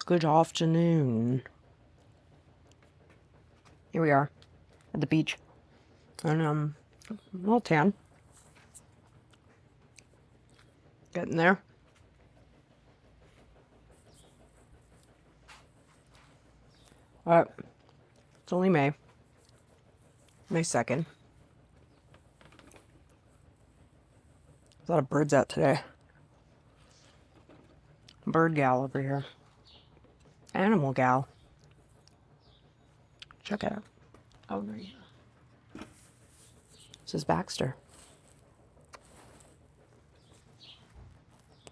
Good afternoon. Here we are at the beach. And a little tan. Getting there. Alright. It's only May. May 2nd. A lot of birds out today. Bird gal over here. Animal gal. Check it out. Oh, no. This is Baxter.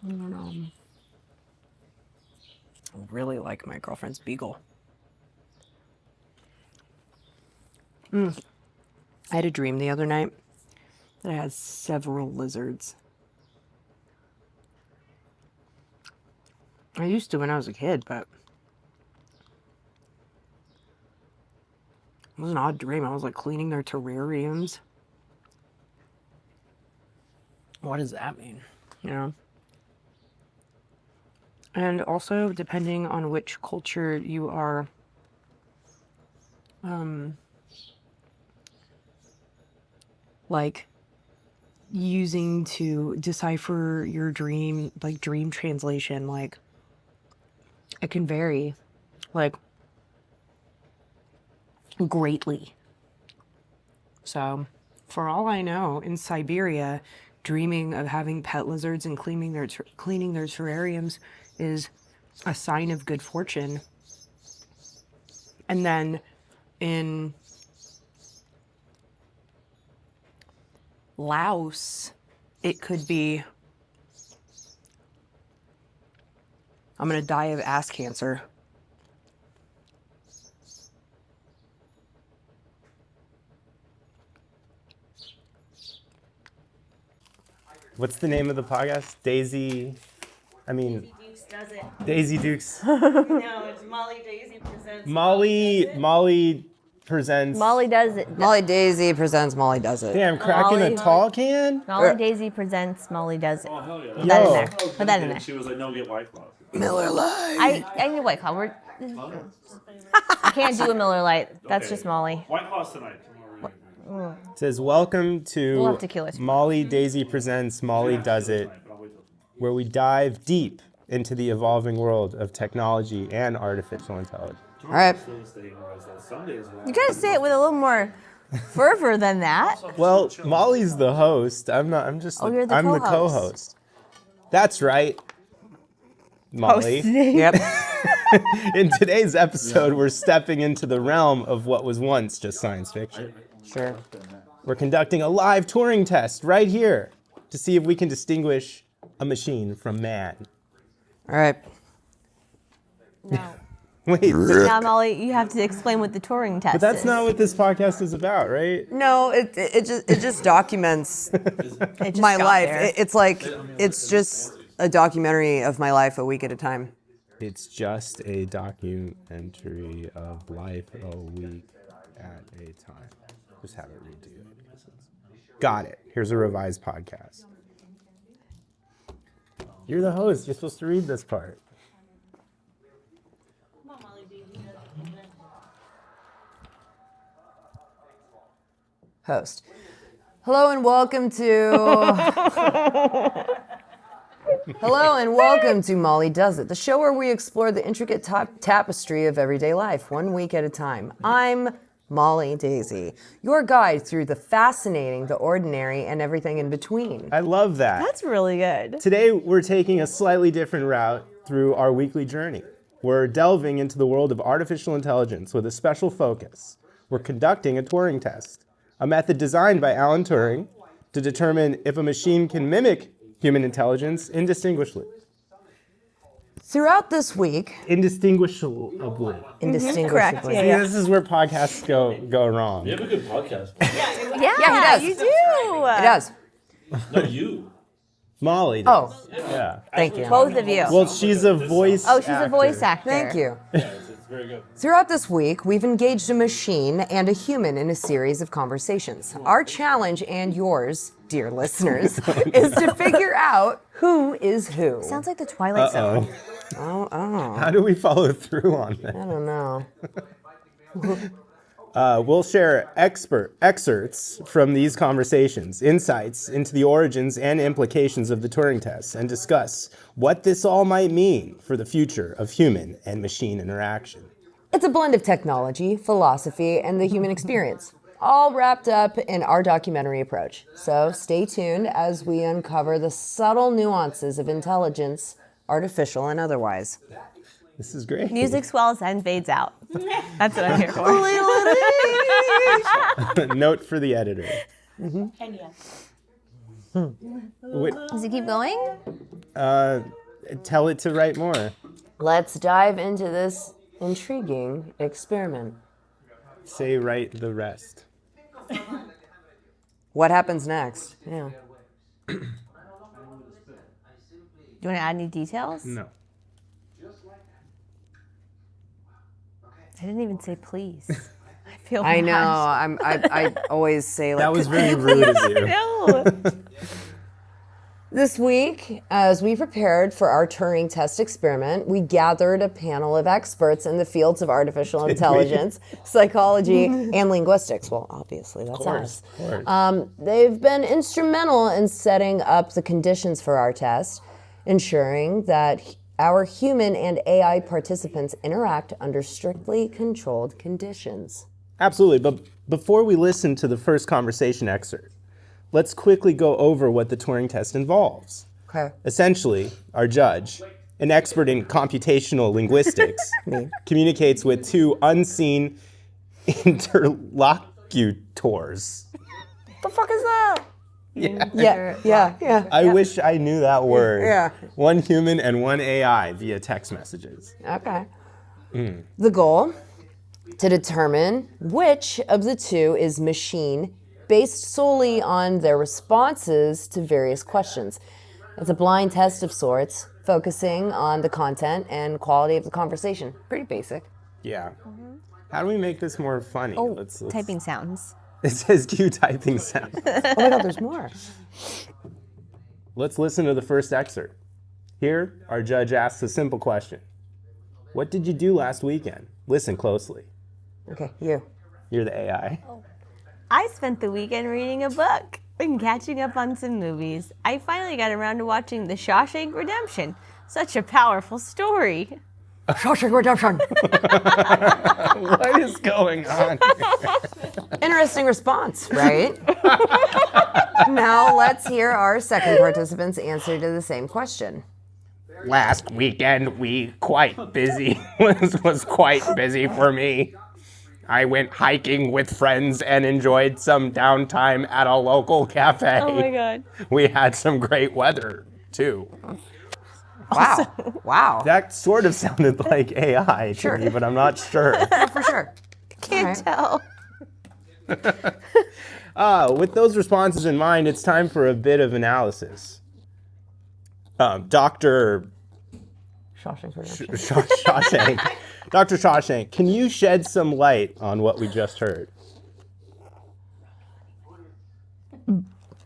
I don't know. I really like my girlfriend's beagle. I had a dream the other night that I had several lizards. I used to when I was a kid, but it was an odd dream. I was like cleaning their terrariums. What does that mean? You know? And also, depending on which culture you are like using to decipher your dream, like dream translation, like it can vary like greatly. So for all I know, in Siberia, dreaming of having pet lizards and cleaning their terrariums is a sign of good fortune. And then in Laos, it could be, I'm gonna die of ass cancer. What's the name of the podcast? Daisy Dukes does it. Daisy Dukes. No, it's Molly Daisy presents. Molly presents. Molly does it. Molly Daisy presents Molly Does It. Damn, cracking a tall can? Molly Daisy presents Molly Does It. Oh, hell yeah. Put that in there. Put that in there. She was like, no, get White Claw. Miller Lite. I need White Claw. I can't do a Miller Lite. That's just Molly. White Claws tonight. It says, welcome We'll to have tequila. Molly Daisy presents Molly Does It, where we dive deep into the evolving world of technology and artificial intelligence. All right. You gotta say it with a little more fervor than that. Well, Molly's the host. I'm not. I'm just. you're the I'm the co-host. co-host. That's right, Molly. Yep. In today's episode, we're stepping into the realm of what was once just science fiction. Sure. We're conducting a live Turing test right here to see if we can distinguish a machine from man. All right. No. Wait, Now, Molly, you have to explain what the Turing test is. but that's not what this podcast is about, right? No, it just documents It just my got life. there. It's just a documentary of my life a week at a time. It's just a documentary of life a week at a time. Just have it read to you. Got it. Here's a revised podcast. You're the host. You're supposed to read this part. Host. Hello and welcome to Molly Does It, the show where we explore the intricate tapestry of everyday life, one week at a time. I'm Molly Daisy, your guide through the fascinating, the ordinary, and everything in between. I love that. That's really good. Today, we're taking a slightly different route through our weekly journey. We're delving into the world of artificial intelligence with a special focus. We're conducting a Turing test, a method designed by Alan Turing to determine if a machine can mimic human intelligence indistinguishably. Throughout this week, Indistinguishably. indistinguishably. Correct, See, this is where podcasts go wrong. You have a good podcast. Yeah, he does. you do. It does. No, you. Molly does. Oh, Yeah. thank you. Both of you. Well, she's a voice Oh, she's a actor. voice actor. Thank you. It's very good. Throughout this week, we've engaged a machine and a human in a series of conversations. Our challenge and yours, dear listeners, is to figure out who is who. Sounds like the Twilight Zone. How do we follow through on this? I don't know. We'll share excerpts from these conversations, insights into the origins and implications of the Turing test, and discuss what this all might mean for the future of human and machine interaction. It's a blend of technology, philosophy, and the human experience, all wrapped up in our documentary approach. So stay tuned as we uncover the subtle nuances of intelligence, artificial and otherwise. This is great. Music swells and fades out. That's what I'm here for. Note for the editor. Kenya. Does it keep going? Tell it to write more. Let's dive into this intriguing experiment. Say write the rest. What happens next? Yeah. Do you want to add any details? No. I didn't even say please. I feel I know. bad. I always say like That was very rude of you. No. This week, as we prepared for our Turing test experiment, we gathered a panel of experts in the fields of artificial intelligence, psychology, and linguistics. Well, obviously, that's us. Of course. They've been instrumental in setting up the conditions for our test, ensuring that our human and AI participants interact under strictly controlled conditions. Absolutely, but before we listen to the first conversation excerpt, let's quickly go over what the Turing test involves. Okay. Essentially, our judge, an expert in computational linguistics, communicates with two unseen interlocutors. The fuck is that? Yeah. Yeah. I wish I knew that word. Yeah. One human and one AI via text messages. Okay. The goal, to determine which of the two is machine based solely on their responses to various questions. It's a blind test of sorts, focusing on the content and quality of the conversation. Pretty basic. Yeah. How do we make this more funny? Oh, Let's- typing sounds. It says cue typing sound. Oh my God, there's more. Let's listen to the first excerpt. Here, our judge asks a simple question. What did you do last weekend? Listen closely. Okay, you. You're the AI. I spent the weekend reading a book and catching up on some movies. I finally got around to watching The Shawshank Redemption. Such a powerful story. Shawshank Redemption. What is going on? Interesting response, right? Now let's hear our second participant's answer to the same question. Last weekend, was quite busy for me. I went hiking with friends and enjoyed some downtime at a local cafe. Oh my God. We had some great weather, too. Wow. Wow. That sort of sounded like AI to me, but I'm not sure. For sure. Can't tell. With those responses in mind, it's time for a bit of analysis. Dr. Shawshank Redemption. Shawshank. Dr. Shawshank, can you shed some light on what we just heard?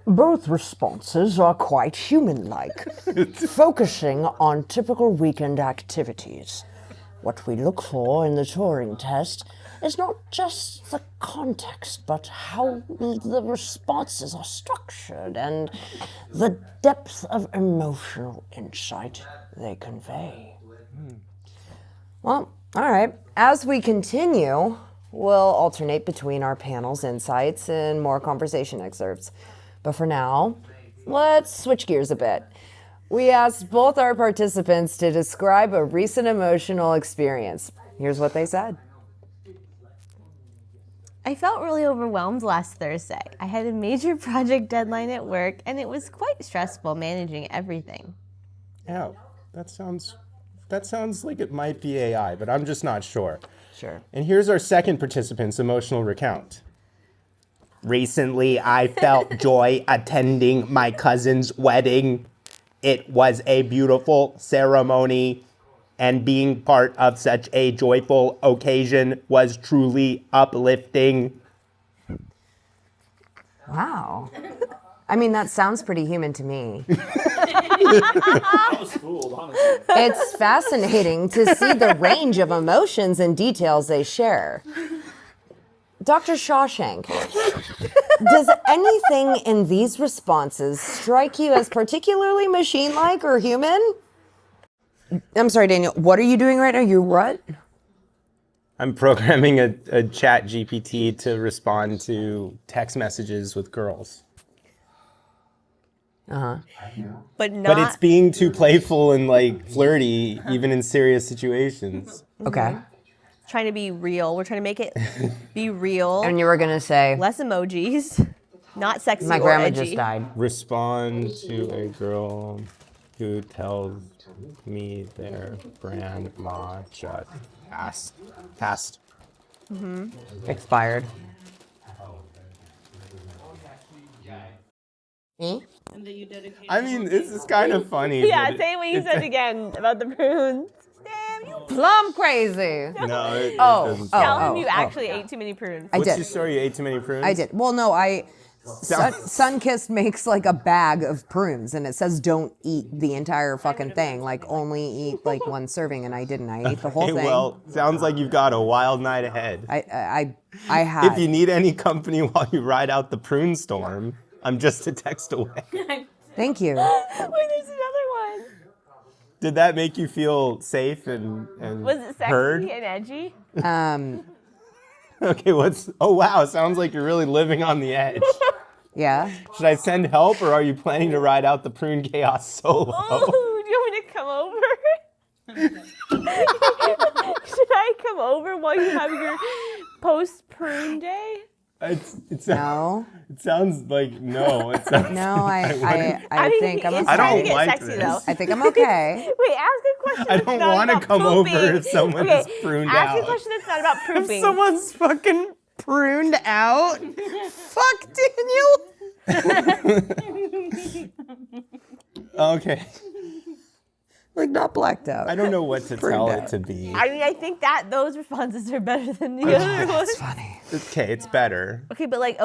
Both responses are quite human-like, focusing on typical weekend activities. What we look for in the Turing test is not just the context, but how the responses are structured and the depth of emotional insight they convey. Well, all right. As we continue, we'll alternate between our panel's insights and more conversation excerpts. But for now, let's switch gears a bit. We asked both our participants to describe a recent emotional experience. Here's what they said. I felt really overwhelmed last Thursday. I had a major project deadline at work, and it was quite stressful managing everything. Yeah, that sounds like it might be AI, but I'm just not sure. Sure. And here's our second participant's emotional recount. Recently, I felt joy attending my cousin's wedding. It was a beautiful ceremony, and being part of such a joyful occasion was truly uplifting. Wow. I mean, that sounds pretty human to me. I was fooled, honestly. It's fascinating to see the range of emotions and details they share. Dr. Shawshank, does anything in these responses strike you as particularly machine-like or human? I'm sorry, Daniel, what are you doing right now? You what? I'm programming a chat GPT to respond to text messages with girls. But But not. it's being too playful and like flirty, even in serious situations. Okay. Trying to be real. We're trying to make it be real. And you were going to say, Less emojis. Not sexy my or grandma edgy. just died. Respond to a girl who tells me their grandma just passed. Expired. Me? And that you dedicate. I mean, this is kind of funny. Yeah, but say what you said again about the prunes. Damn, you. Plum crazy. No, it Oh, doesn't. oh. Tell him you actually ate too many prunes. I What's did. your story? You ate too many prunes? I did. Well, no, Sunkissed makes like a bag of prunes and it says don't eat the entire fucking thing. Like only eat like one serving, and I didn't. I ate the whole Hey, thing. well, sounds like you've got a wild night ahead. I had. If you need any company while you ride out the prune storm, I'm just a text away. Thank you. Wait, there's another one. Did that make you feel safe and Was it sexy heard? and edgy? Okay, oh wow, sounds like you're really living on the edge. Yeah. Should I send help, or are you planning to ride out the prune chaos solo? Oh, do you want me to come over? Should I come over while you have your post-prune day? No. It sounds like no. It sounds No, I mean, think I'm he's okay. I trying don't to get like sexy, this. though. I think I'm okay. Wait, ask a question. I that's don't not wanna about come over pooping. if someone okay, is pruned ask out. a question that's not about pooping. Someone's fucking pruned out. Fuck Daniel. Okay. Like not blacked out. I don't know what to tell it to be. I mean, I think that those responses are better than the other ones. Funny. Okay, it's better. Okay, but like